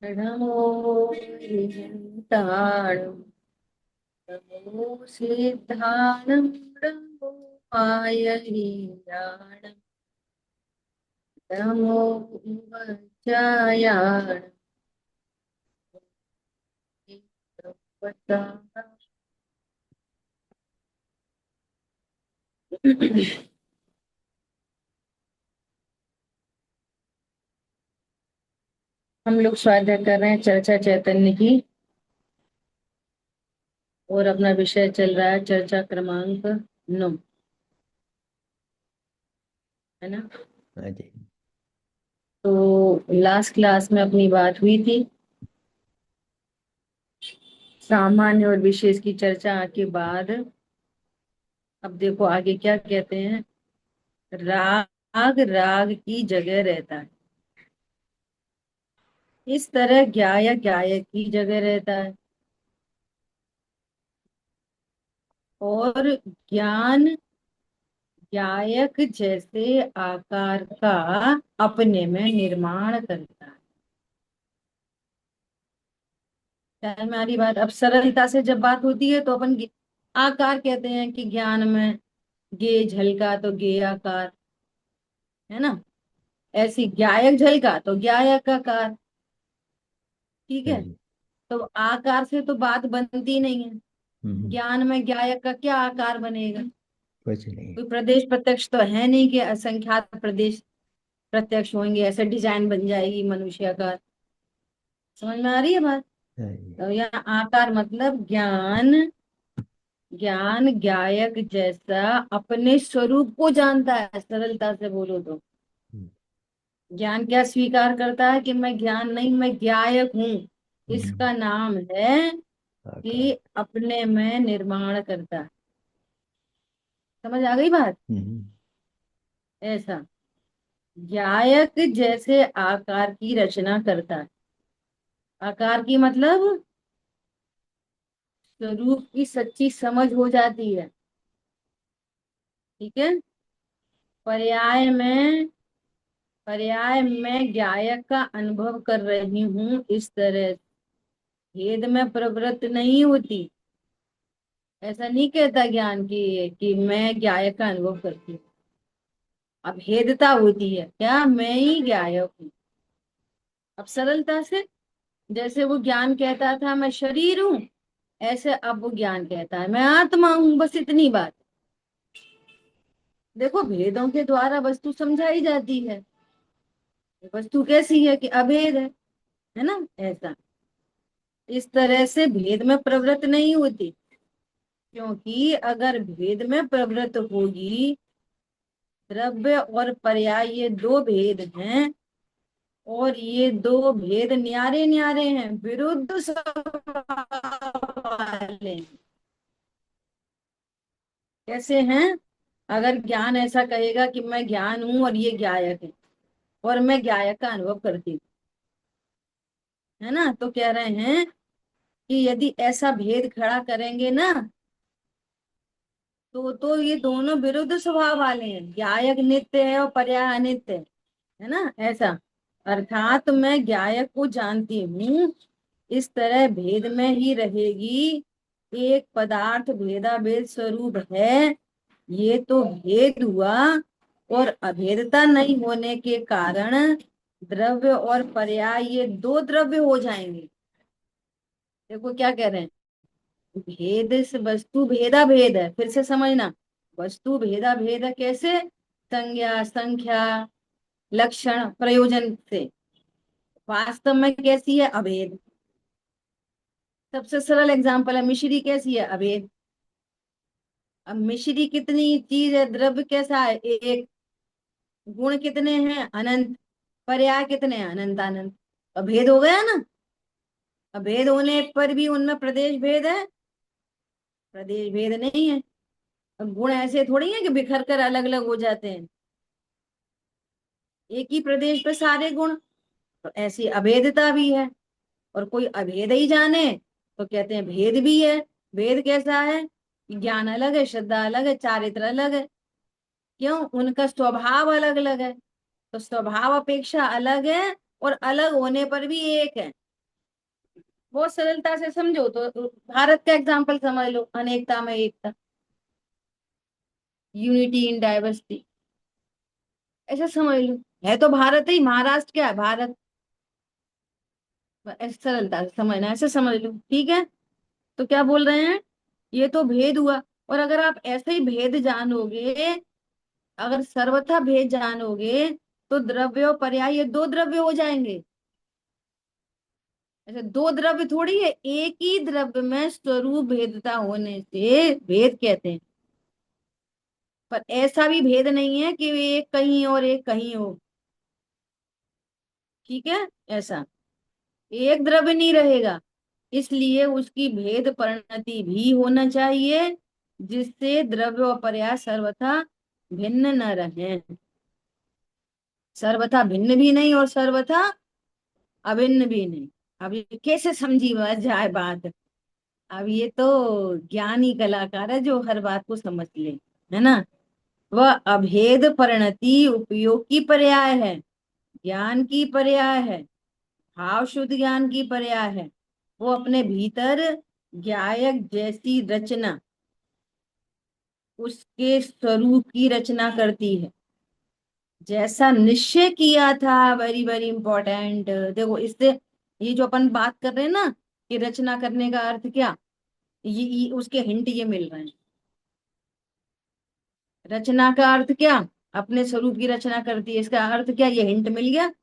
नमो नियन्ताणं नमो सिद्धानं नमो मायहीयाणं नमो वज्रायाणं हम लोग स्वाध्याय कर रहे हैं चर्चा चैतन्य की। और अपना विषय चल रहा है चर्चा क्रमांक 9, है ना। हाँ जी। तो लास्ट क्लास में अपनी बात हुई थी सामान्य और विशेष की चर्चा के बाद। अब देखो आगे क्या कहते हैं। राग राग की जगह रहता है, इस तरह गायक गायक की जगह रहता है, और ज्ञान गायक जैसे आकार का अपने में निर्माण करता है। क्या है हमारी बात। अब सरलता से जब बात होती है तो अपन आकार कहते हैं कि ज्ञान में गे झलका तो गे आकार, है ना। ऐसी गायक झलका तो गायक आकार, ठीक हाँ है। जी। तो आकार से तो बात बनती नहीं है। हम्म। ज्ञान में गायक का क्या आकार बनेगा। कुछ नहीं। कोई प्रदेश प्रत्यक्ष तो है नहीं कि असंख्यात प्रदेश प्रत्यक्ष होंगे, ऐसे डिजाइन बन जाएगी मनुष्य का। समझ में आ रही है बात। हाँ जी। तो यहाँ आकार मतलब ज्ञान, ज्ञान गायक जैसा अपने स्वरूप को जानता है। सरलता से बोलो तो हम्म। ज्ञान क्या स्वीकार करता है कि मैं ज्ञान नहीं, मैं गायक हूँ। हम्म। इसका नाम है कि आकार। अपने में निर्माण करता है। समझ आ गई बात। हम्म। ऐसा गायक जैसे आकार की रचना करता है। आकार की मतलब स्वरूप की सच्ची समझ हो जाती है, ठीक है। पर्याय में, पर्याय में गायक का अनुभव कर रही हूँ इस तरह। भेद में प्रवृत्त नहीं होती। ऐसा नहीं कहता ज्ञान कि मैं गायक का अनुभव करती हूँ। अभेदता होती है, क्या मैं ही गायक हूँ। अब सरलता से, जैसे वो ज्ञान कहता था मैं शरीर हूँ, ऐसे अब वो ज्ञान कहता है मैं आत्मा हूँ। बस इतनी बात। देखो भेदों के द्वारा वस्तु समझाई जाती है। वस्तु कैसी है कि अभेद है ना। ऐसा इस तरह से भेद में प्रवृत्त नहीं होती, क्योंकि अगर भेद में प्रवृत्त होगी, द्रव्य और पर्याय ये दो भेद हैं, और ये दो भेद न्यारे न्यारे हैं, विरुद्ध स्वभाव वाले हैं। कैसे हैं। अगर ज्ञान ऐसा कहेगा कि मैं ज्ञान हूं और ये गायक है, और मैं गायक का अनुभव करती हूँ, है ना, तो कह रहे हैं कि यदि ऐसा भेद खड़ा करेंगे ना, तो ये दोनों विरुद्ध स्वभाव वाले हैं। गायक नित्य है और पर्याय अनित्य है ना। ऐसा अर्थात मैं गायक को जानती हूँ, इस तरह भेद में ही रहेगी। एक पदार्थ भेदा भेद स्वरूप है, ये तो भेद हुआ। और अभेदता नहीं होने के कारण द्रव्य और पर्याय ये दो द्रव्य हो जाएंगे। देखो क्या कह रहे हैं। भेद से वस्तु भेदा भेद है, फिर से समझना। वस्तु भेदा भेद है कैसे। संज्ञा संख्या लक्षण प्रयोजन से। वास्तव में कैसी है, अभेद। सबसे सरल एग्जांपल है मिश्री, कैसी है, अभेद। अब मिश्री कितनी चीज है, द्रव्य कैसा है, एक। गुण कितने हैं, अनंत। पर्याय कितने हैं, अनंत अनंत। अभेद हो गया ना। अभेद होने पर भी उनमें प्रदेश भेद है, प्रदेश भेद नहीं है। अब गुण ऐसे थोड़ी है कि बिखर कर अलग अलग हो जाते हैं, एक ही प्रदेश पे सारे गुण। तो ऐसी अभेदता भी है। और कोई अभेद ही जाने तो कहते हैं भेद भी है। भेद कैसा है, ज्ञान अलग है, श्रद्धा अलग है, चारित्र अलग है। क्यों, उनका स्वभाव अलग अलग है। तो स्वभाव अपेक्षा अलग है, और अलग होने पर भी एक है। बहुत सरलता से समझो तो भारत का एग्जाम्पल समझ लो, अनेकता में एकता, यूनिटी इन डाइवर्सिटी, ऐसा समझ लो। है तो भारत ही, महाराष्ट्र क्या है, भारत। ऐसे सरलता से समझना, ऐसे समझ लो, ठीक है। तो क्या बोल रहे हैं, ये तो भेद हुआ। और अगर आप ऐसे ही भेद जानोगे, अगर सर्वथा भेद जानोगे, तो द्रव्य और पर्याय ये दो द्रव्य हो जाएंगे। ऐसे दो द्रव्य थोड़ी है, एक ही द्रव्य में स्वरूप भेदता होने से भेद कहते हैं। पर ऐसा भी भेद नहीं है कि एक कहीं और एक कहीं हो, ठीक है। ऐसा एक द्रव्य नहीं रहेगा, इसलिए उसकी भेद परिणति भी होना चाहिए, जिससे द्रव्य और पर्याय सर्वथा भिन्न न रहे। सर्वथा भिन्न भी नहीं और सर्वथा अभिन्न भी नहीं। अब ये कैसे समझी जाए बात। अब ये तो ज्ञानी कलाकार है जो हर बात को समझ ले, है ना। वह अभेद परिणति उपयोग की पर्याय है, ज्ञान की पर्याय है, भाव शुद्ध ज्ञान की पर्याय है। वो अपने भीतर ज्ञायक जैसी रचना, उसके स्वरूप की रचना करती है, जैसा निश्चय किया था। वेरी वेरी इंपॉर्टेंट, देखो इससे, ये जो अपन बात कर रहे हैं ना कि रचना करने का अर्थ क्या, ये उसके हिंट ये मिल रहे हैं। रचना का अर्थ क्या, अपने स्वरूप की रचना करती है, इसका अर्थ क्या, ये हिंट मिल गया।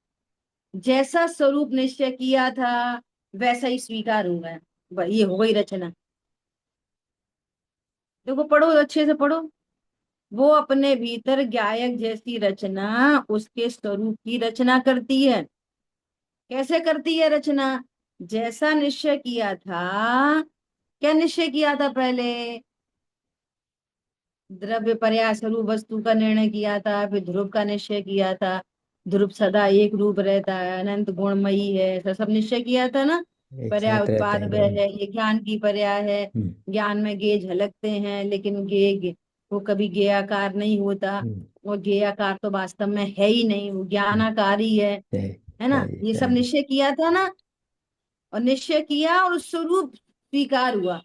जैसा स्वरूप निश्चय किया था वैसा ही स्वीकार हुआ है, ये हो गई रचना। देखो पढ़ो, अच्छे से पढ़ो। वो अपने भीतर गायक जैसी रचना, उसके स्वरूप की रचना करती है। कैसे करती है रचना, जैसा निश्चय किया था। क्या निश्चय किया था पहले, द्रव्य पर्याय स्वरूप वस्तु का निर्णय किया था, फिर ध्रुव का निश्चय किया था। ध्रुव सदा एक रूप रहता है, अनंत गुणमयी है, ऐसा सब निश्चय किया था ना। एक पर्याय साथ रहते उत्पाद हैं वह दोनों। है, ये ज्ञान की पर्याय है। हम्म। ज्ञान में गे झलकते हैं, लेकिन वो कभी गेयाकार नहीं होता। हम्म। वो गेयाकार तो वास्तव में है ही नहीं, वो हम्म। ज्ञानाकार ही है है है ना। ये है सब निश्चय किया था ना, और निश्चय किया और स्वरूप स्वीकार हुआ,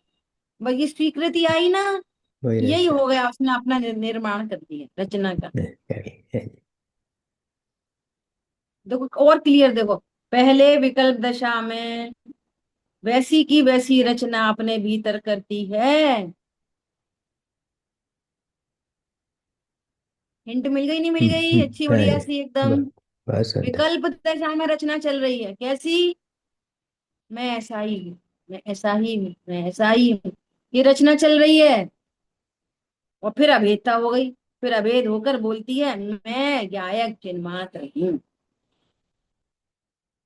बस ये स्वीकृति आई ना, वही यही रहता हो गया, उसने अपना निर्माण कर दिया रचना का। है। देखो और क्लियर देखो, पहले विकल्प दशा में वैसी की वैसी रचना अपने भीतर करती है। हिंट मिल गई, नहीं मिल गई, अच्छी बढ़िया है। सी एकदम। ब- बहुत सुंदर। विकल्प दशा में रचना चल रही है, कैसी, मैं ऐसा ही हूँ, मैं ऐसा ही हूँ, मैं ऐसा ही हूँ, ये रचना चल रही है। और फिर अभेदता हो गई, फिर अभेद होकर बोलती है मैं गायक चिन्मात्र हूँ।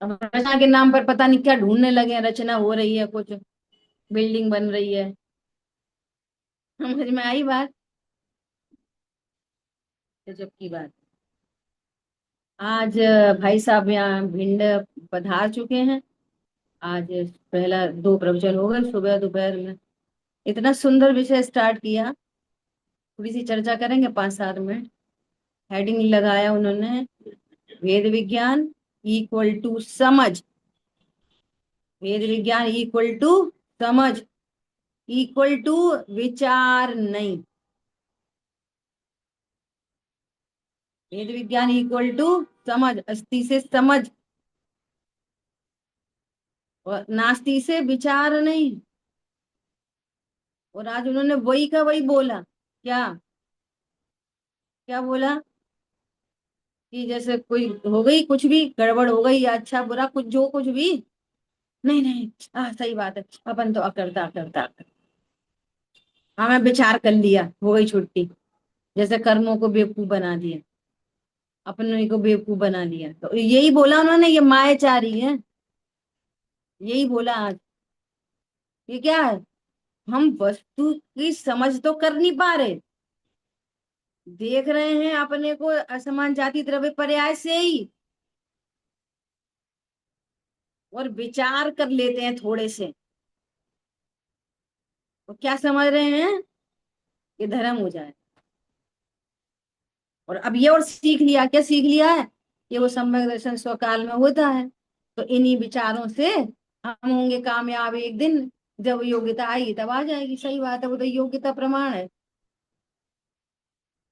अब रचना के नाम पर पता नहीं क्या ढूंढने लगे हैं, रचना हो रही है कुछ, बिल्डिंग बन रही है। समझ में आई बात, गजब की बात। आज भाई साहब यहाँ भिंड पधार चुके हैं। आज पहला दो प्रवचन हो गए, सुबह दोपहर में। इतना सुंदर विषय स्टार्ट किया, थोड़ी सी चर्चा करेंगे 5-7 मिनट। हेडिंग लगाया उन्होंने, वेद विज्ञान इक्वल टू समझ। वेद विज्ञान इक्वल टू समझ, इक्वल टू विचार नहीं। वेद विज्ञान इक्वल टू समझ, अस्थि से समझ, और नास्ति से विचार नहीं। और आज उन्होंने वही का वही बोला, क्या क्या बोला, कि जैसे कोई हो गई, कुछ भी गड़बड़ हो गई या अच्छा बुरा कुछ, जो कुछ भी, नहीं नहीं, सही बात है, अपन तो अकर्ता अकर्ता, हमें विचार कर लिया, हो गई छुट्टी। जैसे कर्मों को बेवकूफ बना दिया, अपने को बेवकूफ बना दिया, तो यही बोला उन्होंने, ये मायाचारी है, यही बोला आज। ये क्या है, हम वस्तु की समझ तो कर नहीं पा रहे, देख रहे हैं अपने को असमान जाति द्रव्य पर्याय से ही, और विचार कर लेते हैं थोड़े से, तो क्या समझ रहे हैं कि धर्म हो जाए। और अब ये और सीख लिया, क्या सीख लिया है, कि वो सम्यक दर्शन स्वकाल में होता है, तो इन्हीं विचारों से हम होंगे कामयाब एक दिन, जब योग्यता आएगी तब आ जाएगी। सही बात है, वो तो योग्यता प्रमाण है।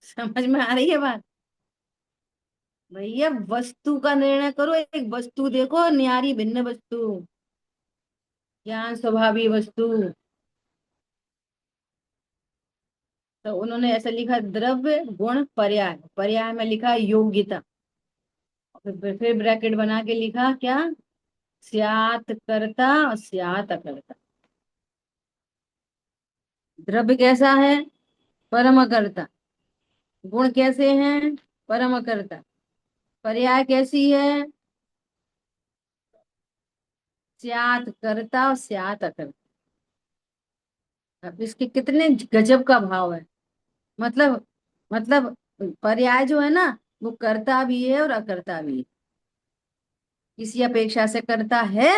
समझ में आ रही है बात? भैया वस्तु का निर्णय करो, एक वस्तु देखो, न्यारी भिन्न वस्तु, ज्ञान स्वभावी वस्तु। तो उन्होंने ऐसा लिखा, द्रव्य गुण पर्याय, पर्याय में लिखा योग्यता, फिर ब्रैकेट बना के लिखा क्या, स्यात कर्ता और स्यात अकर्ता। द्रव्य कैसा है, परम अकर्ता। गुण कैसे हैं, परम अकर्ता। पर्याय कैसी है, स्यात कर्ता और स्यात अकर्ता। अब इसके कितने गजब का भाव है। मतलब मतलब पर्याय जो है ना, वो कर्ता भी है और अकर्ता भी है। किसी अपेक्षा से कर्ता है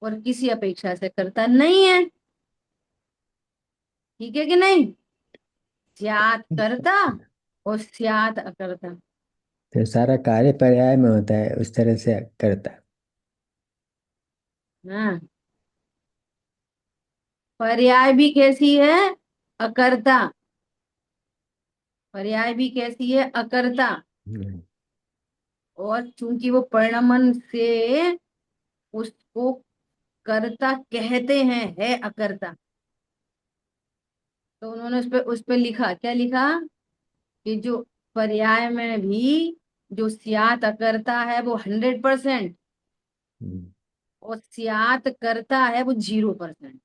और किसी अपेक्षा से कर्ता नहीं है। ठीक है कि नहीं? स्यात कर्ता और स्यात अकर्ता। तो सारा कार्य पर्याय में होता है, उस तरह से करता। हाँ, पर्याय भी कैसी है, अकर्ता। पर्याय भी कैसी है, अकर्ता। हम्म, और चूंकि वो परिणमन से उसको कर्ता कहते हैं, है अकर्ता, तो उन्होंने उस पे लिखा, क्या लिखा, कि जो पर्याय में भी जो सियात अकर्ता है वो 100%, हम्म, और सियात करता है वो 0%।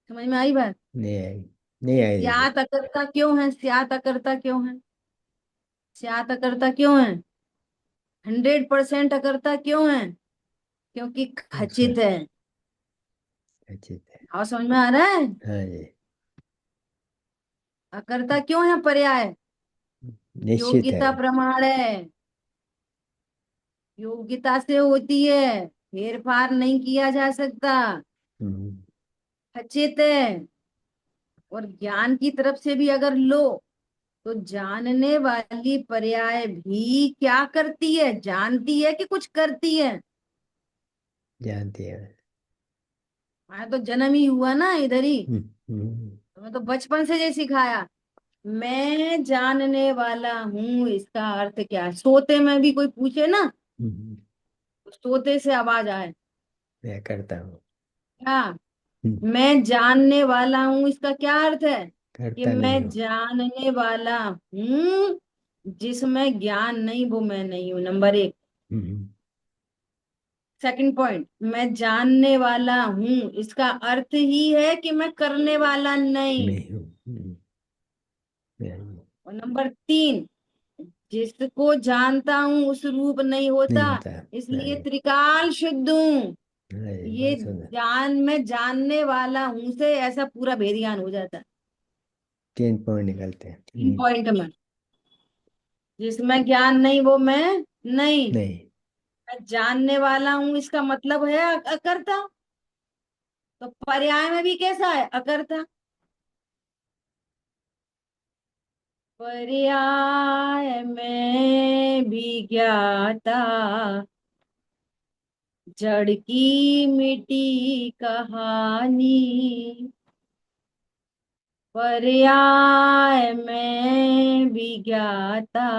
समझ में आई बात? नहीं आई, नहीं आई दीदी। सियात अकर्ता क्यों है, सियात अकर्ता क्यों है, सियात अकर्ता क्यों है, 100% अकर्ता क्यों है? क्योंकि उसका खचित है। उचित है। हाँ, समझ में आ रहा है? हाँ जी। अकर्ता क्यों है पर्याय, निश्चित है। योग्यता प्रमाण है, योग्यता से होती है, फेर फार नहीं किया जा सकता, हम्म, खचित है। और ज्ञान की तरफ से भी अगर लो, तो जानने वाली पर्याय भी क्या करती है, जानती है कि कुछ करती है? जानती है। मैं तो जन्म ही हुआ ना इधर ही, हम्म, हम्म, तो मैं तो बचपन से ये सिखाया, मैं जानने वाला हूँ, इसका अर्थ क्या है। सोते में भी कोई पूछे ना, हम्म, तो सोते से आवाज आए, मैं करता हूँ। हाँ, हम्म, मैं जानने वाला हूँ, इसका क्या अर्थ है, कि करता नहीं मैं हूँ। जानने वाला हूँ, जिसमें ज्ञान नहीं वो मैं नहीं हूँ, नंबर एक। हम्म, सेकंड पॉइंट, मैं जानने वाला हूं, इसका अर्थ ही है कि मैं करने वाला नहीं। नहीं हूँ। नहीं और नंबर तीन, जिसको जानता हूं उस रूप नहीं नहीं होता, होता। इसलिए नहीं। त्रिकाल शुद्ध हूँ। नहीं, ये बहुत सुंदर। जान में जानने वाला हूं से ऐसा पूरा भेद ज्ञान हो जाता है। 3 पॉइंट निकलते हैं। तीन पॉइंट में, जिसमें ज्ञान नहीं वो मैं नहीं, नहीं। मैं जानने वाला हूं, इसका मतलब है अकर्ता। तो पर्याय में भी कैसा है, अकर्ता। पर्याय में भी ज्ञाता, जड़ की मिटी कहानी। पर्याय में भी ज्ञाता,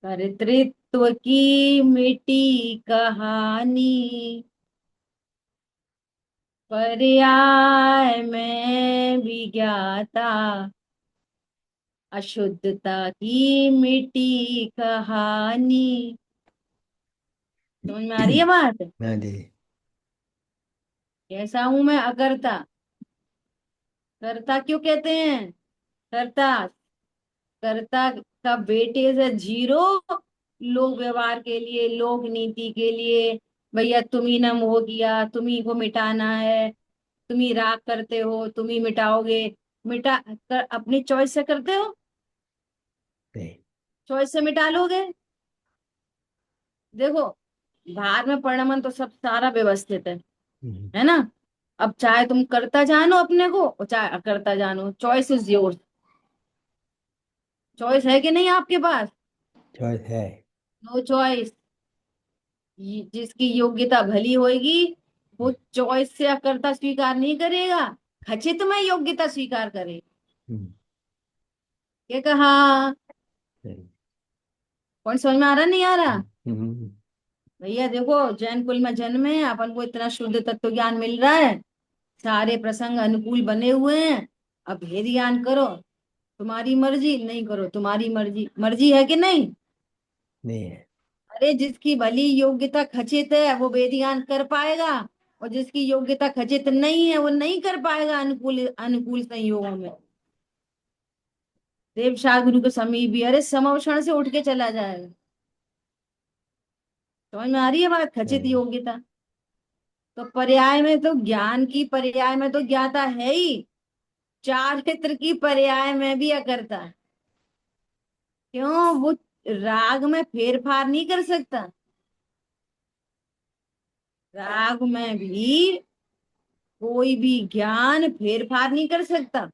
कर्तृत्व की मिटी कहानी। पर्याय में भी ज्ञाता, अशुद्धता की मिटी कहानी। समझ में आ रही है बात? हाँ दीदी। कैसा हूं मैं, अकर्ता। कर्ता क्यों कहते हैं, कर्ता, कर्ता का बेटे से 0, लोक व्यवहार के लिए, लोक नीति के लिए। भैया तुम ही ने मोह किया, तुम ही को मिटाना है, तुम ही राग करते हो, तुम ही मिटाओगे। मिटा अपनी चॉइस से करते हो, नहीं। चॉइस से मिटा लोगे। देखो, बाहर में परिणमन तो सब सारा व्यवस्थित हम्म, है ना। अब चाहे तुम करता जानो अपने को और चाहे अकर्ता जानो, चॉइस इज योर्स। चॉइस है कि नहीं आपके पास? चॉइस है। No choice. जिसकी योग्यता भली होगी वो चॉइस से अकर्ता स्वीकार नहीं करेगा, खचित में योग्यता स्वीकार करे। हम्म, क्या कहा? नहीं। पॉइंट समझ में आ रहा नहीं आ रहा? हम्म, भैया देखो, जैन कुल में जन्मे हैं अपन को, इतना शुद्ध तत्व ज्ञान मिल रहा है, सारे प्रसंग अनुकूल बने हुए हैं। अब भेद ज्ञान करो, तुम्हारी मर्जी, नहीं करो तुम्हारी मर्जी। मर्जी है कि नहीं? नहीं है। अरे जिसकी भली योग्यता खचित है वो वेद ज्ञान कर पाएगा, और जिसकी योग्यता खचित नहीं है वो नहीं कर पाएगा अनुकूल अनुकूल संयोगों में। देव शाह गुरु के समीप भी अरे समवक्षण से उठ के चला जाएगा। समझ में आ रही है बात? खचित हाँ, योग्यता। तो पर्याय में तो ज्ञान की पर्याय में तो ज्ञाता है ही, चारित्र की पर्याय में भी अकर्ता है। क्यों? वो राग में फेरफार नहीं कर सकता। राग में भी कोई भी ज्ञान फेरफार नहीं कर सकता।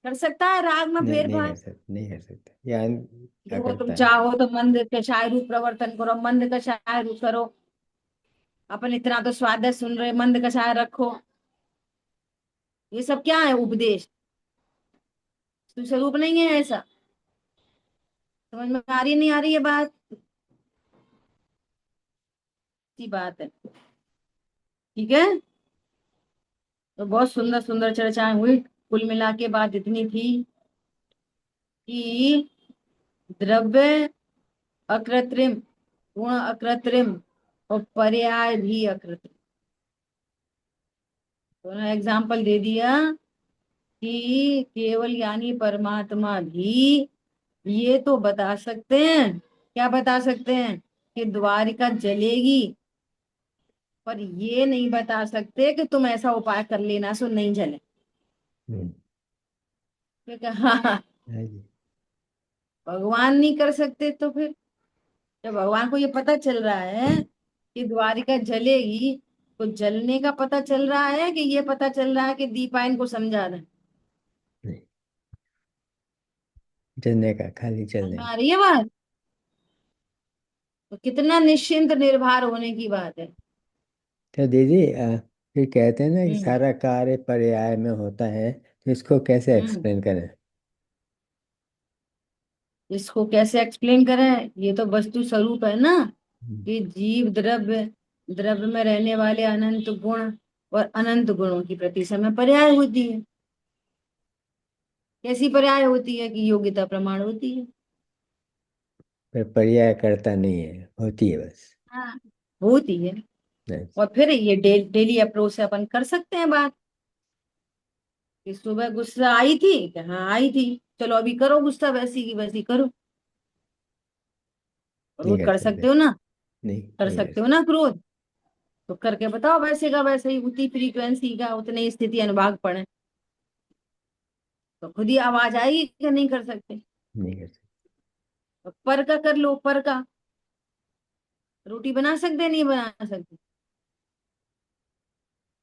कर सकता है राग में नहीं नहीं कर फेरफार? सकते, नहीं कर सकते, ज्ञान क्या देखो तुम करता है। चाहो तो मंद कषाय रूप प्रवर्तन करो, मंद कषाय रूप करो। अपन इतना तो स्वादिष्ट सुन रहे, मंद कषाय रखो। ये सब क्या है? उपदेश। स्वरूप नहीं है ऐसा। समझ में आ रही नहीं आ रही है बात? की बात है। ठीक है। तो बहुत सुंदर सुंदर चर्चाएं हुई, कुल मिला के बात इतनी थी कि द्रव्य अकृत्रिम, गुण अकृत्रिम, और पर्याय भी अकृत्रिम। दोनों एग्जाम्पल दे दिया कि केवल यानी परमात्मा भी ये तो बता सकते हैं। क्या बता सकते हैं? कि द्वारिका जलेगी, पर ये नहीं बता सकते कि तुम ऐसा उपाय कर लेना सो नहीं जले। हम्म, क्योंकि हाँ, हाँ जी। भगवान नहीं कर सकते तो फिर जब भगवान को ये पता चल रहा है कि द्वारिका जलेगी, तो जलने का पता चल रहा है कि ये पता चल रहा है कि दीपायन को समझा रहा है? नहीं, चलने का, खाली समझ चलने में का। आ रही है बात? तो कितना निश्चिंत निर्भर होने की बात है। तो दीदी फिर कहते हैं ना कि हम्म। सारा कार्य पर्याय में होता है, तो इसको कैसे हम्म। एक्सप्लेन करें। इसको कैसे एक्सप्लेन करें? ये तो वस्तु स्वरूप है ना, हम्म, कि जीव द्रव्य, द्रव्य में रहने वाले अनंत गुण, और अनंत गुणों की प्रति समय पर्याय होती है। कैसी पर्याय होती है? कि योग्यता प्रमाण होती है। पर पर्याय करता नहीं है, होती है बस। हाँ, होती है। नहीं। और फिर ये डेली अप्रोच से अपन कर सकते हैं बात, कि सुबह गुस्सा आई थी कि हाँ आई थी, चलो अभी करो गुस्सा वैसी की वैसी करो। नहीं क्रोध कर कर सकते। सकते हो ना? नहीं कर नहीं कर सकते हो सकते। ना क्रोध? तो करके बताओ वैसे का वैसे ही, उतनी फ्रीक्वेंसी का उतनी स्थिति अनुभाग पड़े, तो खुद ही आवाज आएगी कि नहीं कर सकते। नहीं कर सकते। तो पर का कर लो, पर का। रोटी बना सकते नहीं बना सकते?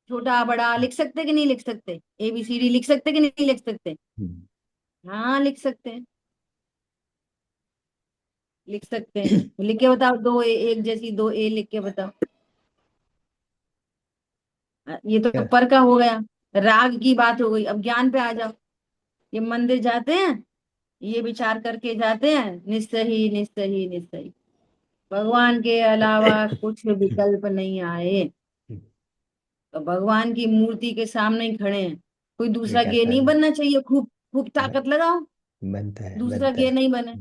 छोटा बड़ा लिख सकते कि नहीं लिख सकते? ABCD लिख सकते कि नहीं लिख सकते? हम्म, हाँ लिख सकते हैं। लिख सकते हैं, लिख के बताओ, दो ए एक जैसी, दो ए लिख के बताओ। ये तो क्या। पर का हो गया। राग की बात हो गई, अब ज्ञान पे आ जाओ। ये मंदिर जाते हैं, ये विचार करके जाते हैं, निस्सही निस्सही निस्सही, भगवान के अलावा कुछ विकल्प नहीं आए। तो भगवान की मूर्ति के सामने ही खड़े हैं, कोई ये दूसरा क्या गे नहीं करना। बनना चाहिए, खूब खूब ताकत लगाओ, बनता है, दूसरा बनता गे है। नहीं बने।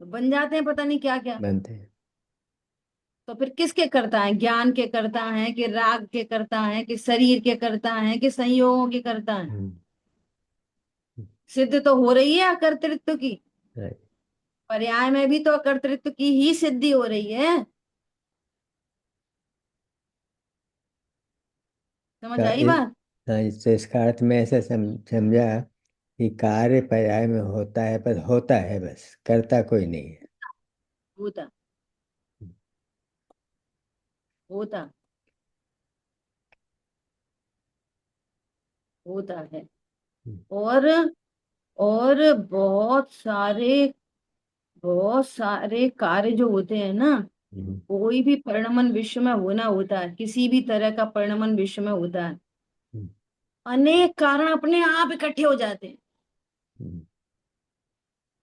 तो बन जाते हैं पता नहीं क्या क्या। बनते हैं। तो फिर किसके करता है? ज्ञान के करता है, कि राग के करता है, कि शरीर के करता है, कि संयोगों के करता है? हम्म, सिद्ध तो हो रही है अकर्तृत्व की, right। पर्याय में भी तो अकर्तृत्व की ही सिद्धि हो रही है। समझ का आई इस, बात? हाँ, तो इसका अर्थ में ऐसा समझा कि कार्य पर्याय में होता है, पर होता है बस, करता कोई नहीं है। होता, होता, होता है। हम्म, और और बहुत सारे कार्य जो होते हैं ना, हम्म, कोई भी परिणमन विश्व में होना होता है, किसी भी तरह का परिणमन विश्व में होता है, हम्म, अनेक कारण अपने आप इकट्ठे हो जाते हैं, हम्म,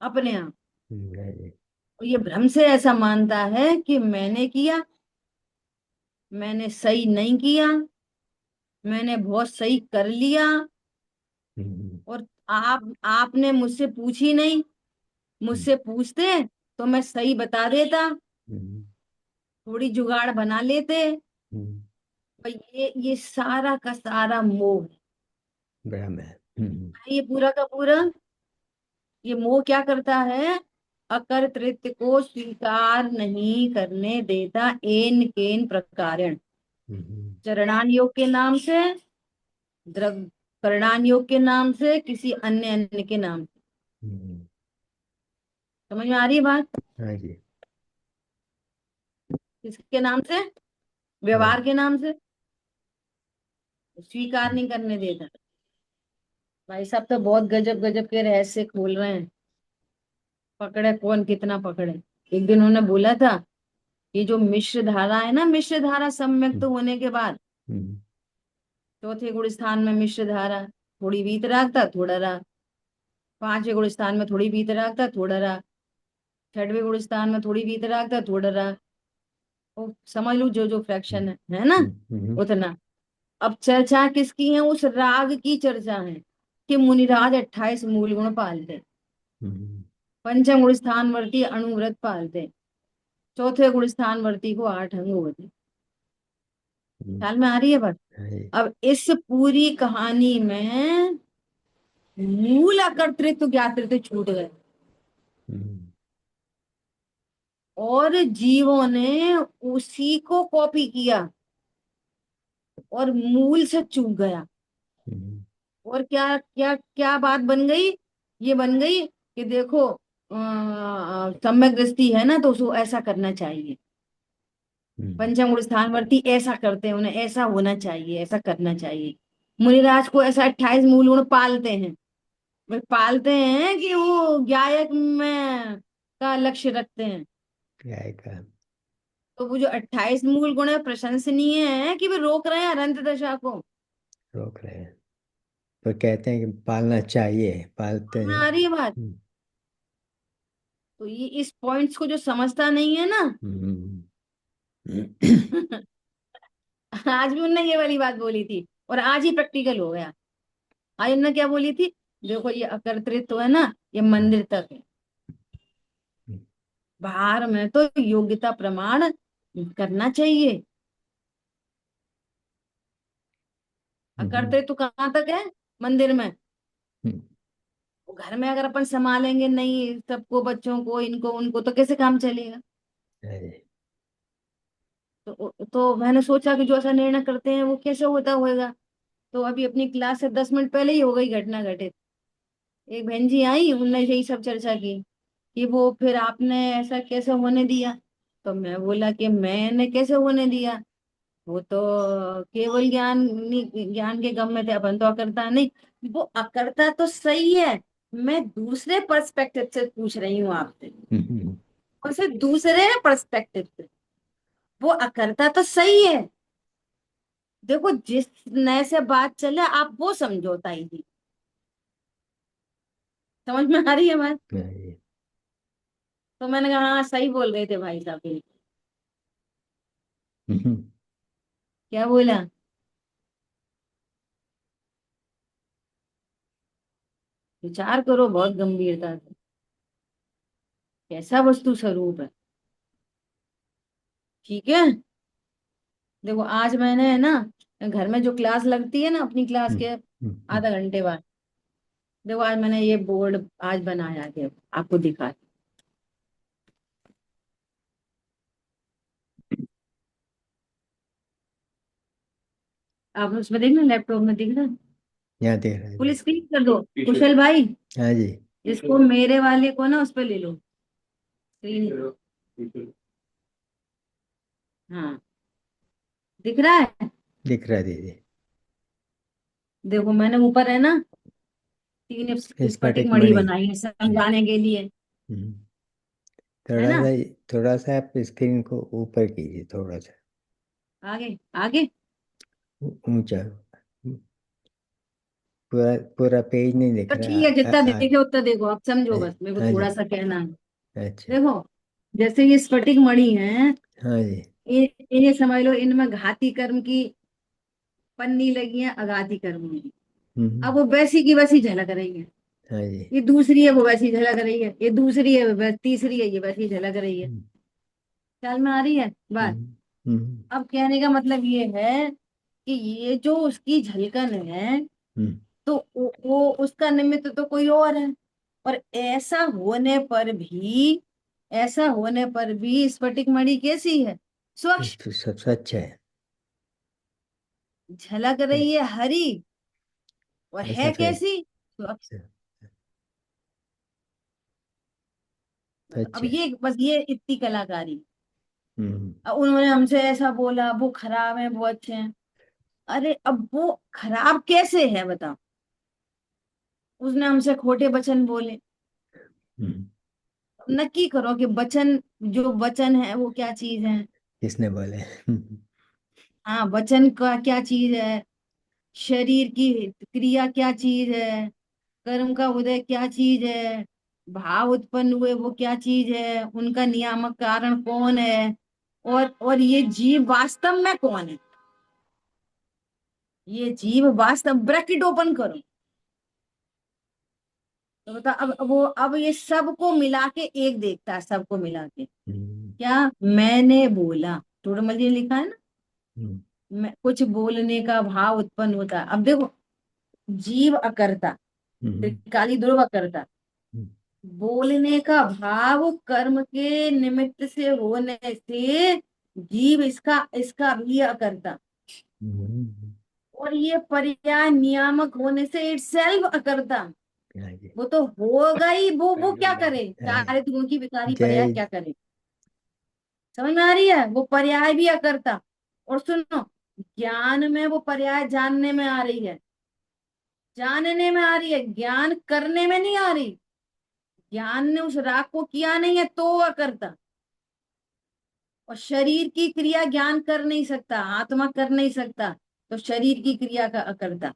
अपने आप। right, और ये भ्रम से ऐसा मानता है कि मैंने किया, मैंने सही नहीं किया, मैंने बहुत सही कर लिया, हम्म, और आपने मुझसे पूछी नहीं, हम्म, मुझसे पूछते तो मैं सही बता देता, हम्म, थोड़ी जुगाड़ बना लेते। हम्म, पर ये सारा का सारा मोह ब्रह्म है। है, ये पूरा का पूरा। ये मोह क्या करता है, अकर्तृत्व को स्वीकार नहीं करने देता, एन केन प्रकारेण, हम्म, चरणान योग के नाम से, द्रव करणान योग के नाम से, किसी अन्य अन्य के नाम से। हम्म, समझ में आ रही है बात? हाँ जी। किसके नाम से? हाँ। व्यवहार के नाम से, स्वीकार हम्म, नहीं करने देता। भाई साहब तो बहुत गजब गजब के रहस्य खोल रहे हैं, पकड़े कौन कितना पकड़े। एक दिन उन्होंने बोला था, ये जो मिश्र धारा है ना, मिश्र धारा सम्यक्त हम्म, होने के बाद हम्म, चौथे गुण स्थान में मिश्र धारा, थोड़ी वीतरागता थोड़ा राग, पांचवें गुण स्थान में थोड़ी वीतरागता थोड़ा राग, छठवें गुण स्थान में थोड़ी वीतरागता थोड़ा राग। वो समझ लो जो जो फ्रैक्शन है ना, हम्म, हम्म, उतना। अब चर्चा किसकी है? उस राग की चर्चा है कि मुनिराज 28 मूल गुण पालते, हम्म, पंचम गुण स्थानवर्ती अणुव्रत पालते, चौथे गुण स्थानवर्ती को 8 अंग होते। हम्म, ख्याल में आ रही है बात? हाँ जी। अब इस पूरी कहानी में मूल अकर्तृत्व ज्ञातृत्व छूट गए, हम्म, और जीवों ने उसी को कॉपी किया और मूल से चूक गया। हम्म, और क्या क्या क्या बात बन गई? ये बन गई कि देखो, सम्यक दृष्टि है ना तो उसको ऐसा करना चाहिए, हम्म, पंचम गुण स्थानवर्ती ऐसा करते हैं, उन्हें ऐसा होना चाहिए, ऐसा करना चाहिए। मुनिराज को ऐसा 28 मूल गुण पालते हैं। वे पालते हैं कि वो गायक में का लक्ष्य रखते हैं। क्या है का। तो वो जो 28 मूल गुण है, प्रशंसनीय है कि वे रोक रहे हैं अनंत दशा को। रोक रहे हैं, पर कहते हैं कि पालना चाहिए, पालते में हैं। आ रही है बात? हम्म, तो ये इस पॉइंट्स को जो समझता नहीं है ना, हम्म, आज भी उनने ये वाली बात बोली थी और आज ही प्रैक्टिकल हो गया। आज उन्होंने क्या बोली थी? देखो ये अकर्तृत्व है ना, ये मंदिर तक है, बाहर में तो योग्यता प्रमाण करना चाहिए। हम्म, अकर्तृत्व कहाँ तक है? मंदिर में। हम्म, वो घर में अगर अपन संभालेंगे नहीं सबको, बच्चों को, इनको उनको, तो कैसे काम चलेगा? अरे, तो मैंने सोचा कि जो ऐसा निर्णय करते हैं वो कैसे होता होगा। तो अभी अपनी क्लास से 10 मिनट पहले ही हो गई घटना घटित। एक बहन जी आई, उनने यही सब चर्चा की कि वो फिर आपने ऐसा कैसे होने दिया। तो मैं बोला कि मैंने कैसे होने दिया, वो तो केवल ज्ञान के गम में थे, अपन तो अकर्ता नहीं। वो अकर्ता तो सही है, मैं दूसरे पर्सपेक्टिव से पूछ रही हूँ आपसे, हम्म, और सिर्फ दूसरे पर्सपेक्टिव से। वो अकर्ता तो सही है, देखो जिस नए से बात चले आप वो समझो ताई जी। समझ में आ रही है बात? अरे, तो मैंने कहा हाँ सही बोल रहे थे भाई साहब ये। हम्म, क्या बोला? विचार करो बहुत गंभीरता से, कैसा वस्तु स्वरूप है। ठीक है। देखो आज मैंने है ना, घर में जो क्लास लगती है ना अपनी क्लास हम्म, के हम्म, आधा घंटे बाद, देखो आज मैंने ये बोर्ड आज बनाया है, आपको दिखा। आप उसमें देखना, लैपटॉप में दिख रहा है? यहाँ देख रहा है फुल जी। स्क्रीन कर दो कुशल भाई। हाँ जी। इसको मेरे वाले को ना उस पे ले लो, स्क्रीन। हाँ, दिख रहा है? दिख रहा है दीदी। देखो मैंने ऊपर है ना तीन स्फटिक स्फटिक मणि मणि। बनाई है समझाने के लिए, हम्म, है थोड़ा ना। सा, थोड़ा सा आप स्क्रीन को ऊपर कीजिए, थोड़ा सा आगे आगे। ऊंचा। पूरा पूरा पेज नहीं दिख तो रहा। ठीक है, जितना देखे उतना देखो, आप समझो, बस मेरे को हाँ जी। थोड़ा सा कहना है। अच्छा। देखो, जैसे ये स्फटिक मणि है, हाँ जी। इन्हें समझ लो, इनमें घाती कर्म की पन्नी लगी है, अघाती कर्म की। अब हम्म। वो वैसी की वैसी झलक रही है। हाँ जी। ये दूसरी है, वो वैसी झलक रही है, ये दूसरी है, तीसरी है, ये वैसी झलक रही है। हम्म। ख्याल में आ रही है बात। हम्म। हम्म। अब कहने का मतलब ये है कि ये जो उसकी झलकन है, हम्म। तो वो उसका निमित्त तो कोई और है। और ऐसा होने पर भी स्फटिक मणि कैसी है? स्वच्छ। तो सब सच है। झलक रही है हरी, और और है सफेद। कैसी? स्वच्छ। सच अब है। ये बस ये इतनी कलाकारी। हम्म। अब उन्होंने हमसे ऐसा बोला, वो खराब है, वो अच्छे हैं। अरे अब वो खराब कैसे है बताओ? उसने हमसे खोटे वचन बोले। हम्म। नक्की करो कि वचन, जो वचन है वो क्या चीज है। किसने बोले? हाँ, वचन का क्या चीज है, शरीर की क्रिया क्या चीज है, कर्म का उदय क्या चीज है, भाव उत्पन्न हुए वो क्या चीज है, उनका नियामक कारण कौन है, और ये जीव वास्तव में कौन है। ये जीव वास्तव, ब्रैकेट ओपन करो, तो बता। अब ये सबको मिला के एक देखता है, सबको मिला के। हम्म। क्या? मैंने बोला, टोटल लिखा है ना। हम्म। मैं कुछ बोलने का भाव उत्पन्न होता है। अब देखो, जीव अकर्ता, हम्म। त्रिकाली ध्रुव अकर्ता, बोलने का भाव कर्म के निमित्त से होने से जीव इसका इसका भी अकर्ता। हम्म। और ये पर्याय नियामक होने से इट सेल्फ अकर्ता। हाँ जी। वो तो होगा ही, वो क्या करे, हाँ जी। चारित्रिक गुण की विकारी पर्याय जय। क्या करे। समझ में आ रही है? वो पर्याय भी अकर्ता। और सुनो, ज्ञान में वो पर्याय जानने में आ रही है, जानने में आ रही है, ज्ञान करने में नहीं आ रही। ज्ञान ने उस राग को किया नहीं है तो वह करता। और शरीर की क्रिया ज्ञान कर नहीं सकता, आत्मा कर नहीं सकता, तो शरीर की क्रिया का अकर्ता।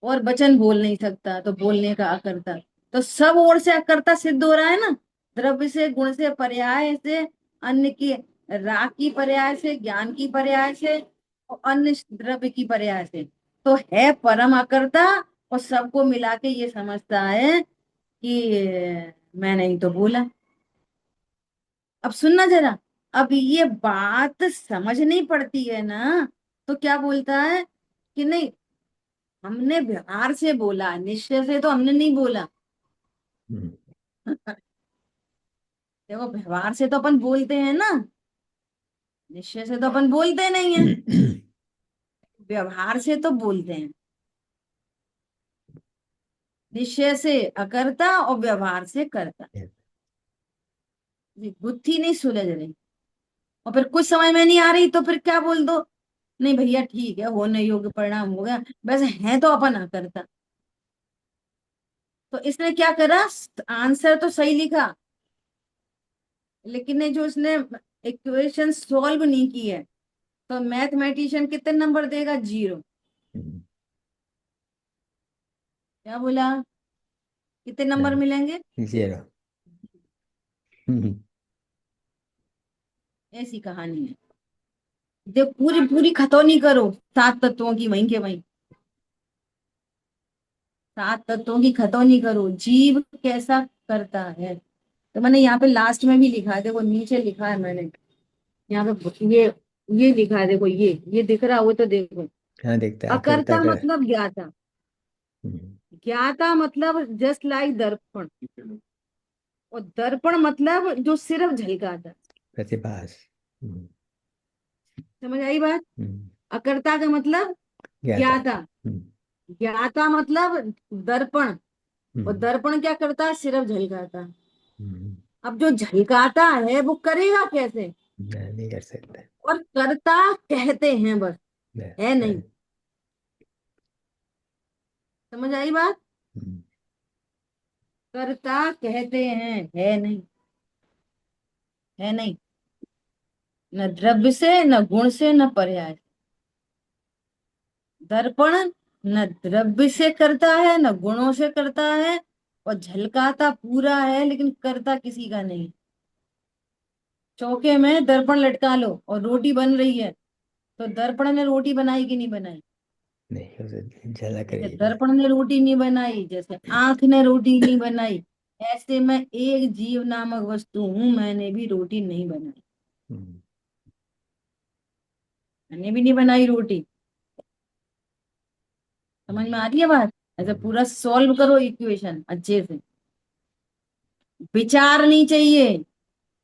और वचन बोल नहीं सकता, तो बोलने का अकर्ता। तो सब ओर से अकर्ता सिद्ध हो रहा है ना। द्रव्य से, गुण से, पर्याय से, अन्य की, राग की पर्याय से, ज्ञान की पर्याय से, और अन्य द्रव्य की पर्याय से, तो है परम अकर्ता। और सबको मिला के ये समझता है कि मैंने ही तो बोला। अब सुनना जरा, अब ये बात समझ नहीं पड़ती है ना, तो क्या बोलता है कि नहीं, हमने व्यवहार से बोला, निश्चय से तो हमने नहीं बोला। हम्म। देखो, व्यवहार से तो अपन बोलते हैं ना, निश्चय से तो अपन बोलते नहीं है। व्यवहार से तो बोलते हैं, निश्चय से अकर्ता और व्यवहार से करता। ये बुद्धि नहीं सुलझ रही, और फिर कुछ समझ में नहीं आ रही, तो फिर क्या बोल दो, नहीं भैया ठीक है, होने योग्य परिणाम हो गया, वैसे है तो अपन अकर्ता। तो इसने क्या करा, आंसर तो सही लिखा, लेकिन ये जो इसने इक्वेशन सॉल्व नहीं की है, तो मैथमेटिशियन कितने नंबर देगा? 0। क्या बोला? कितने नंबर मिलेंगे? जीरो। हम्म। ऐसी कहानी है। देख, पूरी पूरी खतौनी करो, 7 तत्वों की, वहीं के वहीं 7 तत्वों की खतौनी करो, जीव कैसा करता है। तो मैंने यहाँ पे लास्ट में भी लिखा है, देखो नीचे लिखा है मैंने, यहाँ पे ये लिखा है, देखो ये दिख रहा हो तो देखो। हाँ, देखता है करता अकर्ता कर। मतलब ज्ञाता, हम्म। ज्ञाता मतलब जस्ट लाइक दर्पण, और दर्पण मतलब जो सिर्फ झलकाता। प्रतिभास। हम्म। समझ आई बात? हम्म। अकर्ता का मतलब ज्ञाता। ज्ञाता, हम्म। ज्ञाता मतलब दर्पण, और हम्म। दर्पण क्या करता है? सिर्फ झलकाता। हम्म। अब जो झलकाता है वो करेगा कैसे? नहीं कर सकता। और करता कहते हैं बस, नहीं, है नहीं। समझ आई बात? हम्म, कर्ता कहते हैं, है नहीं, है नहीं, न द्रव्य से, न गुण से, न पर्याय। दर्पण न द्रव्य से करता है, न गुणों से करता है, और झलकाता पूरा है लेकिन करता किसी का नहीं। चौके में दर्पण लटका लो और रोटी बन रही है, तो दर्पण ने रोटी बनाई कि नहीं बनाई? नहीं उसे झलक जैसे रही है। दर्पण ने रोटी नहीं बनाई, जैसे आंख ने रोटी नहीं बनाई, ऐसे मैं एक जीव नामक वस्तु हूं, मैंने भी रोटी नहीं बनाई। हम्म, मैंने भी नहीं बनाई रोटी। समझ में आ रही है बात? ऐसे हम्म, पूरा सॉल्व करो इक्वेशन अच्छे से। विचार नहीं चाहिए।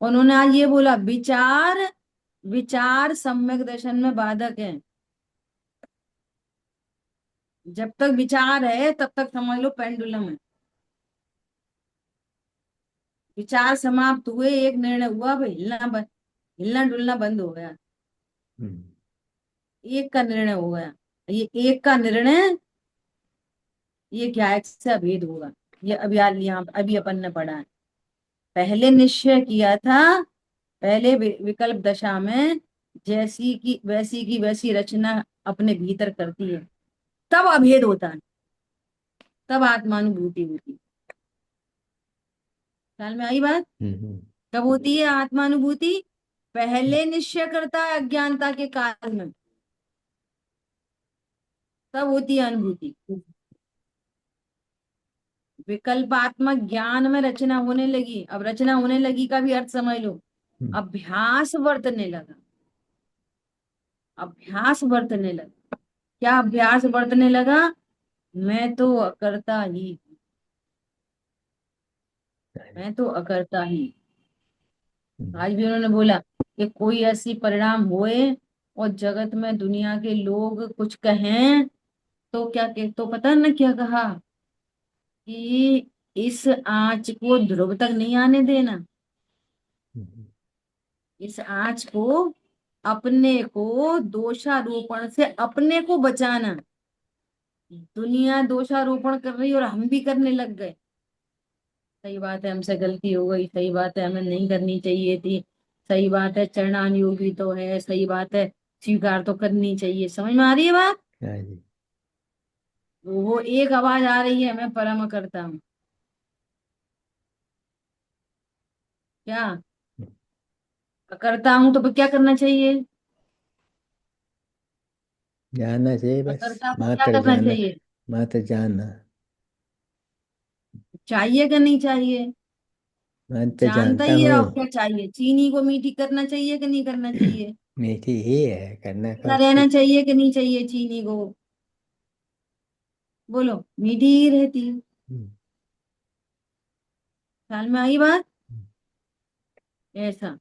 उन्होंने आज ये बोला, विचार, विचार सम्यक दर्शन में बाधक है। जब तक विचार है तब तक समझ लो पेंडुलम है। विचार समाप्त हुए, एक निर्णय हुआ, भाई हिलना डुलना बंद हो गया। हम्म, एक का निर्णय हो गया। ये एक का निर्णय, ये क्या है, से अभेद होगा। ये अभी यहाँ अभी अपन ने पढ़ा है। पहले निश्चय किया था, पहले विकल्प दशा में जैसी की वैसी रचना अपने भीतर करती है, तब अभेद होता है, तब आत्मानुभूति होती है। ख्याल में आई बात? हम्म, कब होती है आत्मानुभूति? पहले निश्चय करता है अज्ञानता के काल में, तब होती है अनुभूति। विकल्पात्मक ज्ञान में रचना होने लगी। अब रचना होने लगी का भी अर्थ समझ लो, हम्म, अभ्यास बरतने लगा। अभ्यास बरतने लगा। क्या अभ्यास बरतने लगा? मैं तो अकर्ता ही, मैं तो अकर्ता ही। हम्म, आज भी उन्होंने बोला कि कोई ऐसी परिणाम होए और जगत में दुनिया के लोग कुछ कहें, तो क्या कह, तो पता न क्या कहा, कि इस आंच को ध्रुव तक नहीं आने देना। हम्म, इस आंच को, अपने को दोषारोपण से अपने को बचाना। दुनिया दोषारोपण कर रही और हम भी करने लग गए। सही बात है, हमसे गलती हो गई, सही बात है, हमें नहीं करनी चाहिए थी, सही बात है, चरणान योगी तो है, सही बात है, स्वीकार तो करनी चाहिए। समझ में आ रही है बात? हाँ जी। वो एक आवाज आ रही है, मैं परम करता हूँ। क्या करता हूँ? तो फिर क्या करना चाहिए? जानना चाहिए बस। अकर्ता को वहां क्या तक करना जाना। चाहिए? वहां तक जानना। चाहिए कि नहीं चाहिए? वहां तक जानता जानता ही है, हूँ। और क्या चाहिए? चीनी को मीठी करना चाहिए कि नहीं करना चाहिए? मीठी ही है, करना का ना उसको। रहना चाहिए कि नहीं चाहिए चीनी को? बोलो, मीठी ही रहती है। हम्म, ख्याल में आई बात? ऐसा।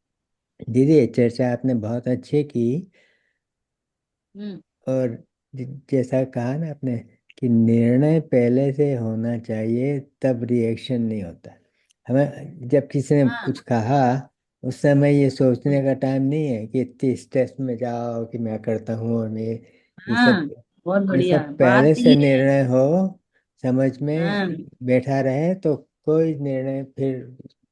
दीदी ये चर्चा आपने बहुत अच्छी की। हम्म। और जैसा कहा ना आपने कि निर्णय पहले से होना चाहिए, तब रिएक्शन नहीं होता। हमें जब किसी ने हाँ। कुछ कहा, उस समय ये सोचने हम्म, का टाइम नहीं है कि इतनी स्ट्रेस में जाओ कि मैं करता हूँ और मैं ये हाँ, सब। बहुत ये बढ़िया सब बात पहले से ये है। निर्णय हो, समझ में हाँ। बैठा रहे तो कोई निर्णय फिर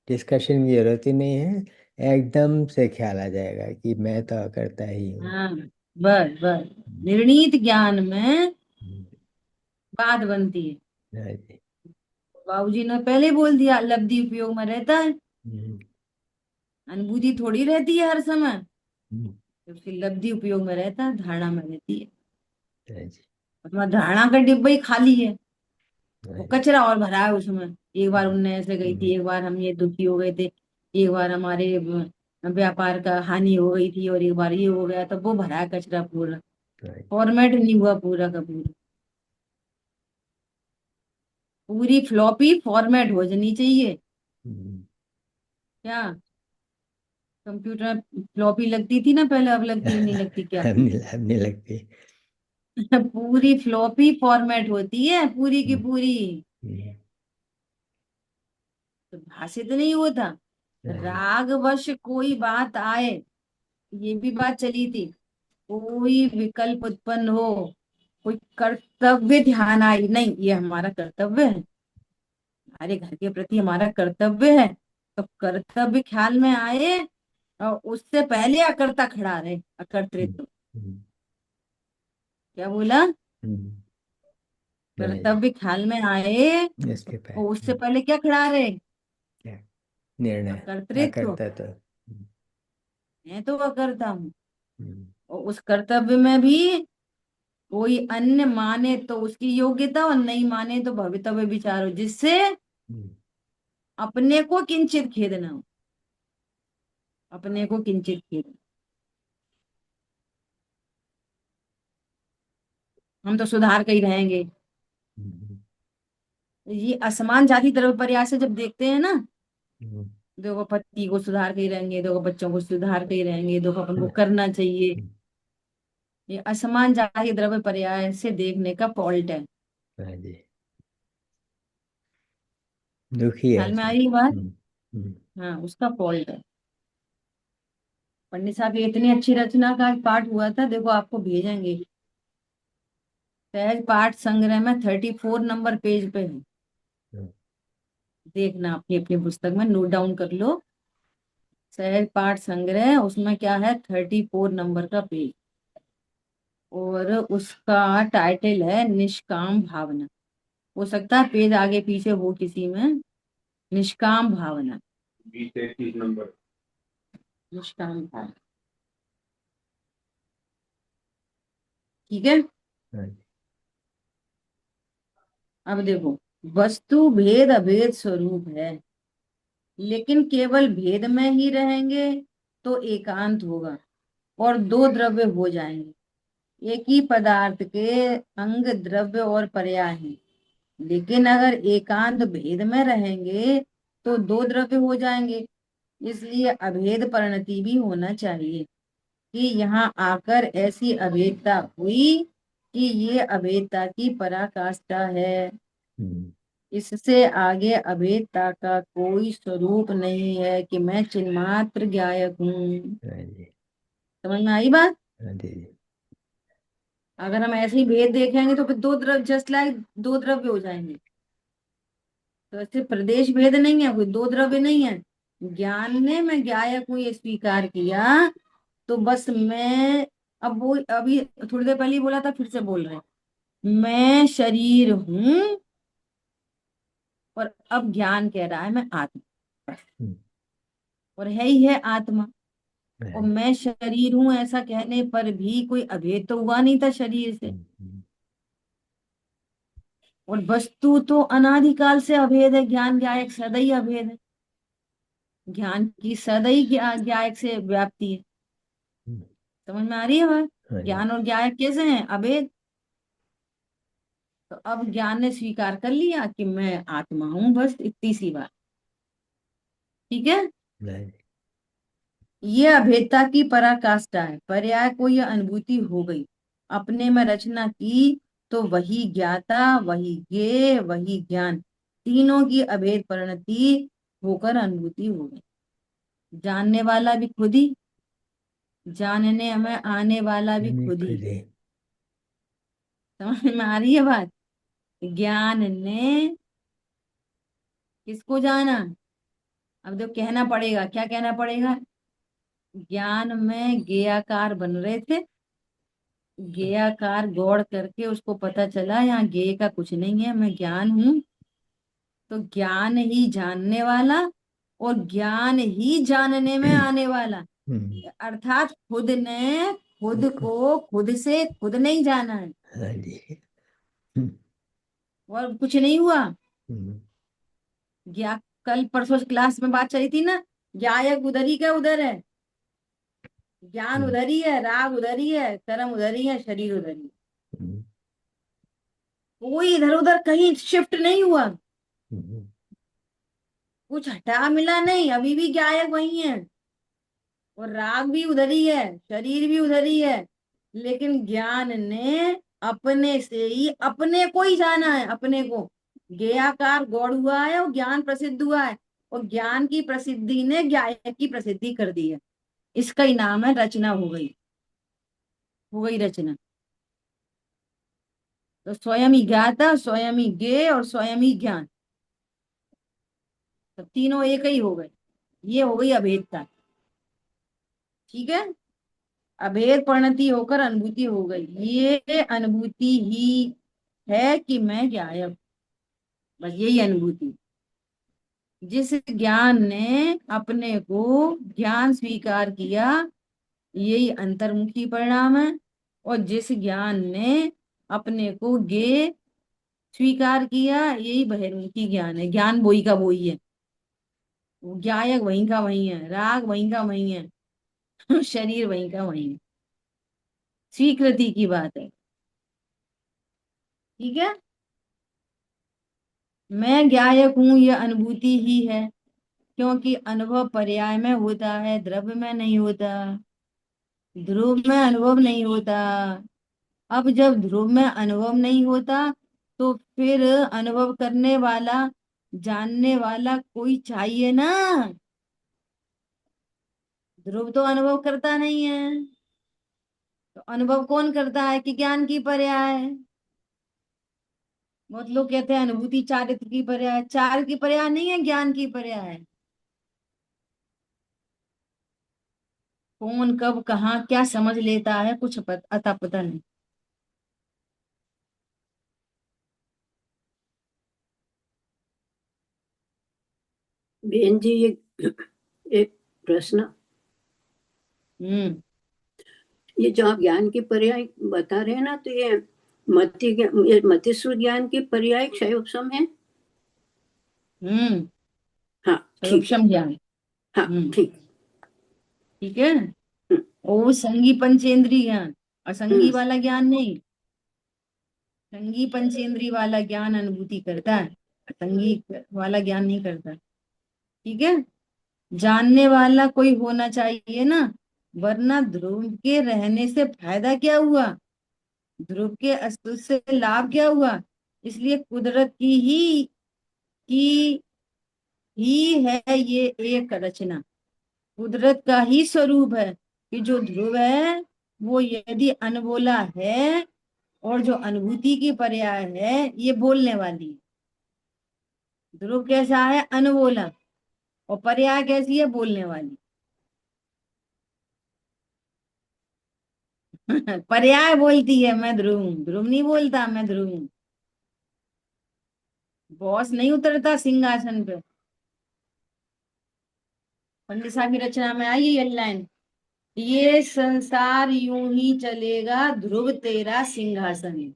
डिस्कशन की जरूरत ही नहीं है। एकदम से ख्याल आ जाएगा कि मैं तो करता ही हूँ। हाँ, बस बस, निर्णीत ज्ञान में हम्म, बात बनती है। हाँ जी। बाबूजी ने पहले ही बोल दिया, लब्धि उपयोग में रहता है, हम्म, अनुभूति थोड़ी रहती है हर समय। हम्म, तो उसकी लब्धि उपयोग में रहता है, धारणा में रहती है। हाँ जी। तुम्हारा धारणा का डिब्बा ही खाली है, हाँ वो जी। कचरा और भरा है उसमें। एक बार हम्म, उनने ऐसे गई हम्म, थी, एक बार हम ये दुखी हो गए थे, एक बार हमारे व्यापार का हानि हो गई थी, और एक बार ये हो गया, तब वो भरा है कचरा पूरा। हाँ जी। फॉर्मेट नहीं हुआ पूरा का पूरा। पूरी फ्लॉपी फॉर्मेट हो जानी चाहिए। हम्म, क्या कंप्यूटर में फ्लॉपी लगती थी ना पहले, अब लगती नहीं लगती क्या? अब नहीं लगती। पूरी फ्लॉपी फॉर्मेट होती है, पूरी की हम्म, पूरी। हम्म, तो भाषित नहीं होता। हाँ जी। रागवश कोई बात आए, ये भी बात चली थी, कोई विकल्प उत्पन्न हो, कोई कर्तव्य ध्यान आई नहीं, ये हमारा कर्तव्य है, हमारे घर के प्रति हमारा कर्तव्य है। तो कर्तव्य ख्याल में आए और उससे पहले अकर्ता खड़ा रहे, हम्म, अकर्तृत्व। हम्म, क्या बोला? हम्म, नहीं, कर्तव्य ख्याल में आए इसके पे और उससे पहले क्या खड़ा रहे? क्या निर्णय अकर्तृत्व। अकर्ता तो मैं तो अकर्ता हूँ। हम्म, और उस कर्तव्य में भी कोई अन्य माने तो उसकी योग्यता और नहीं माने तो भवितव्य विचारो, जिससे हम्म, अपने को किंचित खेद ना हो, अपने को किंचित खेद। हम तो सुधार के ही रहेंगे। हम्म, ये असमान जाति द्रव्य प्रयास से जब देखते हैं ना, हम्म, देखो पति को सुधार के ही रहेंगे, देखो बच्चों को सुधार के ही रहेंगे, देखो अपन को हम्म, करना चाहिए। हम्म, ये असमान जाति द्रव्य पर्याय से देखने का फॉल्ट है। हाँ जी, दुखी है ख्याल में उसमें। आई ये बात? हम्म, हाँ, उसका फॉल्ट है। पंडित साहब ये इतनी अच्छी रचना का पाठ हुआ था, देखो आपको भेजेंगे। सहज पाठ संग्रह में 34 नंबर पेज पे है। हम्म, देखना अपनी अपनी पुस्तक में नोट डाउन कर लो। सहज पाठ संग्रह, उसमें क्या है, 34 नंबर का पेज। और उसका टाइटल है निष्काम भावना। हो सकता है पेज आगे पीछे हो किसी में। निष्काम भावना, 20 31 नंबर। निष्काम भावना। ठीक है। हाँ जी, अब देखो, वस्तु भेद अभेद स्वरूप है, लेकिन केवल भेद में ही रहेंगे तो एकांत होगा और दो द्रव्य हो जाएंगे। एक ही पदार्थ के अंग द्रव्य और पर्याय हैं, लेकिन अगर एकांत भेद में रहेंगे तो दो द्रव्य हो जाएंगे। इसलिए अभेद परिणति भी होना चाहिए कि यहाँ आकर ऐसी अभेदता हुई कि ये अभेदता की पराकाष्ठा है। हम्म, इससे आगे अभेदता का कोई स्वरूप नहीं है कि मैं चिन्मात्र ज्ञायक हूँ। हाँ जी, समझ में आई बात? हाँ जी, अगर हम ऐसे ही भेद देखेंगे तो फिर दो द्रव्य, जस्ट लाइक दो द्रव्य हो जाएंगे। तो ऐसे प्रदेश भेद नहीं है, कोई दो द्रव्य नहीं है। ज्ञान ने मैं ज्ञायक हूँ ये स्वीकार किया, तो बस मैं, अब वो अभी थोड़ी देर पहले ही बोला था, फिर से बोल रहे हैं, मैं शरीर हूँ। और अब ज्ञान कह रहा है मैं आत्मा, हम्म, और है ही है आत्मा। और हाँ जी, मैं शरीर हूं ऐसा कहने पर भी कोई अभेद तो हुआ नहीं था शरीर से। और वस्तु तो अनादिकाल से अभेद है, ज्ञान ज्ञायक सदैव अभेद है। ज्ञान की सदैव ज्ञायक से व्याप्ति है। हम्म, समझ में आ रही है बात? हाँ जी, ज्ञान और ज्ञायक कैसे हैं? अभेद। तो अब ज्ञान ने स्वीकार कर लिया कि मैं आत्मा हूं, बस इतनी सी बात। ठीक है। हाँ जी, ये अभेदता की पराकाष्ठा है। पर्याय को यह अनुभूति हो गई, अपने में रचना की, तो वही ज्ञाता, वही ज्ञेय, वही ज्ञान, तीनों की अभेद परिणति होकर अनुभूति हो गई। जानने वाला भी खुद ही, जानने में आने वाला भी नहीं खुद ही। खुद ही समझ में आ रही है बात? ज्ञान ने किसको जाना? अब तो कहना पड़ेगा, क्या कहना पड़ेगा? ज्ञान में ज्ञेयाकार बन रहे थे, ज्ञेयाकार गौड़ करके उसको पता चला यहाँ ज्ञेय का कुछ नहीं है, मैं ज्ञान हूँ। तो ज्ञान ही जानने वाला और ज्ञान ही जानने में आने वाला। हम्म, अर्थात खुद ने खुद को खुद से खुद नहीं जाना है, हाँ जी, हम्म, और कुछ नहीं हुआ। हम्म, ज्ञा कल परसों क्लास में बात चली थी ना, ज्ञायक उधर ही का उधर है, ज्ञान हम्म, उधर ही है, राग उधर ही है, कर्म उधर ही है, शरीर उधर ही है। हम्म, कोई इधर उधर कहीं शिफ्ट नहीं हुआ, हम्म, कुछ हटा मिला नहीं, अभी भी गायक वही है। और राग भी उधर ही है, शरीर भी उधर ही है। लेकिन ज्ञान ने अपने से ही अपने को ही जाना है, अपने को। ज्ञेयाकार गौड़ हुआ है और ज्ञान प्रसिद्ध हुआ है, और ज्ञान की प्रसिद्धि ने ज्ञायक की प्रसिद्धि कर दी है। इसका ही नाम है रचना हो गई, हो गई रचना। तो स्वयं ही ज्ञाता, स्वयं ही ज्ञेय और स्वयं ही ज्ञान, तो तीनों एक ही हो गए। ये हो गई अभेदता। ठीक है, अभेद परिणति होकर अनुभूति हो गई। ये अनुभूति ही है कि मैं गायब, बस यही अनुभूति। जिस ज्ञान ने अपने को ज्ञान स्वीकार किया, यही अंतर्मुखी परिणाम है। और जिस ज्ञान ने अपने को ज्ञेय स्वीकार किया, यही बहिर्मुखी ज्ञान है। ज्ञान वही का वही है, वो ज्ञायक वहीं का वहीं है, राग वहीं का वहीं है, शरीर वहीं का वहीं है। स्वीकृति की बात है। ठीक है, मैं ज्ञायक हूं, यह अनुभूति ही है, क्योंकि अनुभव पर्याय में होता है, द्रव्य में नहीं होता, ध्रुव में अनुभव नहीं होता। अब जब ध्रुव में अनुभव नहीं होता, तो फिर अनुभव करने वाला, जानने वाला कोई चाहिए ना। ध्रुव तो अनुभव करता नहीं है, तो अनुभव कौन करता है कि ज्ञान की पर्याय है। बहुत लोग कहते हैं अनुभूति चारित्र की पर्याय, चार की पर्याय नहीं है, ज्ञान की पर्याय है। कौन कब कहाँ क्या समझ लेता है, कुछ अता पता नहीं। बहन जी, ये एक प्रश्न। हम्म। ये जो आप ज्ञान की पर्याय बता रहे हैं ना, तो ये ये मतिस्व ज्ञान की पर्याय क्षय उपशम है। हम्म। हाँ ठीक है। सर्वक्षम ज्ञान। हाँ हम्म। ठीक। ठीक है। हम्म, वो संगी पंचेंद्रिय ज्ञान, असंगी हम्म, वाला ज्ञान नहीं। संगी पंचेंद्रिय वाला ज्ञान अनुभूति करता है, असंगी वाला ज्ञान नहीं करता। ठीक है, जानने वाला कोई होना चाहिए ना, वरना ध्रुव के रहने से फायदा क्या हुआ, ध्रुव के अस्तित्व से लाभ क्या हुआ। इसलिए कुदरत की ही है ये एक रचना, कुदरत का ही स्वरूप है कि जो ध्रुव है वो यदि अनबोला है, और जो अनुभूति की पर्याय है ये बोलने वाली है। ध्रुव कैसा है, अनबोला, और पर्याय कैसी है, बोलने वाली। पर्याय बोलती है मैं ध्रुव हूं, ध्रुव नहीं बोलता मैं ध्रुव हूं। बॉस नहीं उतरता सिंहासन पे। पंडित साहब की रचना में आई ये लाइन, ये संसार यूं ही चलेगा, ध्रुव तेरा सिंहासन है।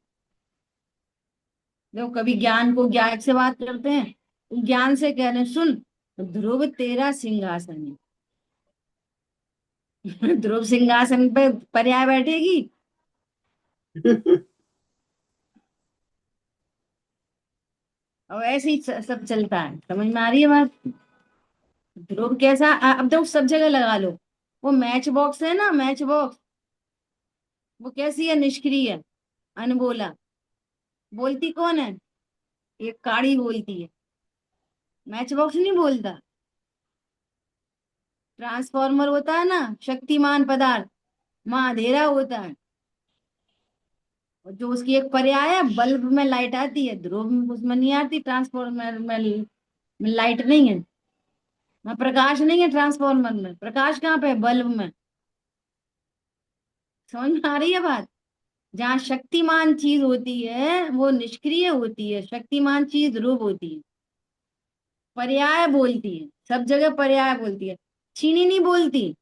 देखो, कभी ज्ञान को ज्ञान से बात करते हैं, तो ज्ञान से कह रहे हैं सुन, ध्रुव तेरा सिंहासन है। ध्रुव सिंहासन पे पर्याय बैठेगी। और ऐसे ही सब चलता है, समझ में आ रही है बात। ध्रुव कैसा, अब तो सब जगह लगा लो। वो मैच बॉक्स है ना, मैच बॉक्स, वो कैसी है, निष्क्रिय है, अनबोला। बोलती कौन है, एक काड़ी बोलती है, मैच बॉक्स नहीं बोलता। ट्रांसफॉर्मर होता है ना, शक्तिमान पदार्थ, वहां अंधेरा होता है। और जो उसकी एक पर्याय है, बल्ब में लाइट आती है, ध्रुव में उसमें नहीं आती, ट्रांसफॉर्मर में लाइट नहीं है, वहाँ प्रकाश नहीं है। ट्रांसफॉर्मर में प्रकाश कहाँ पे है, बल्ब में। समझ में आ रही है बात। जहाँ शक्तिमान चीज होती है वो निष्क्रिय होती है, शक्तिमान चीज ध्रुव होती है। पर्याय बोलती है, सब जगह पर्याय बोलती है। चीनी नहीं बोलती,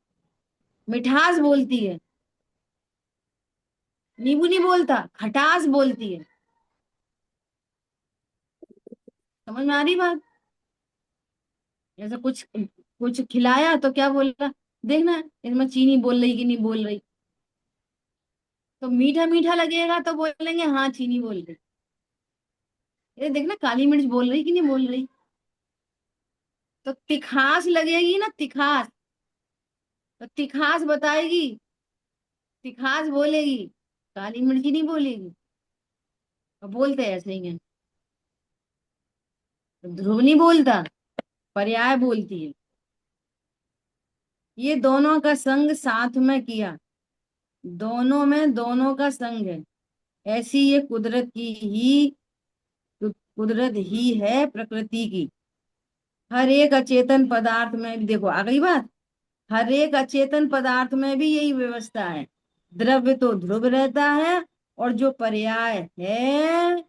मिठास बोलती है। नींबू नहीं बोलता, खटास बोलती है। समझ में आ रही बात। जैसे कुछ कुछ खिलाया तो क्या बोला, देखना इसमें चीनी बोल रही कि नहीं बोल रही। तो मीठा मीठा लगेगा तो बोलेंगे हाँ चीनी बोल रही। ये देखना काली मिर्च बोल रही कि नहीं बोल रही। तो तिखास लगेगी ना, तिखास, तो तिखास बताएगी, तिखास बोलेगी, काली मिर्ची नहीं बोलेगी। और बोलते ऐसे ही हैं। तो ध्रुव नहीं बोलता, पर्याय बोलती है। ये दोनों का संग साथ में किया, दोनों में दोनों का संग है। ऐसी ये कुदरत ही है प्रकृति की। हर एक अचेतन पदार्थ में भी, देखो आ गई बात, हर एक अचेतन पदार्थ में भी यही व्यवस्था है। द्रव्य तो ध्रुव रहता है, और जो पर्याय है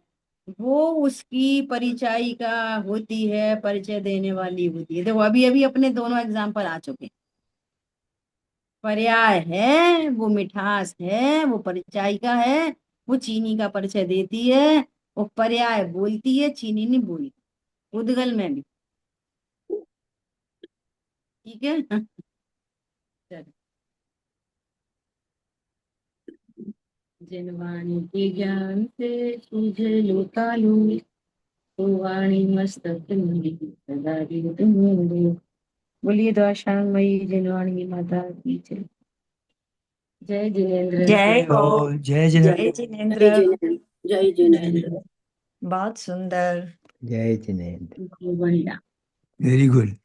वो उसकी परिचायिका होती है, परिचय देने वाली होती है। देखो अभी अभी अपने दोनों एग्जाम्पल आ चुके। पर्याय है वो मिठास है, वो परिचायिका है, वो चीनी का परिचय देती है। वो पर्याय बोलती है, चीनी नहीं बोलती। उद्गल में भी ठीक है। चलो। जिन वाणी के ज्ञान से सूझे लो कालू, तो वाणी मस्तक में सदा रित मोरे। बोलिए द्वाशांगमयी जिनवाणी माता की जय। जय जिनेन्द्र। जय हो। जय जिनेन्द्र। जय जिनेन्द्र। जिनेन्द्र, जय जिनेन्द्र। बहुत सुंदर। जय जिनेन्द्र। बढ़िया। Very good.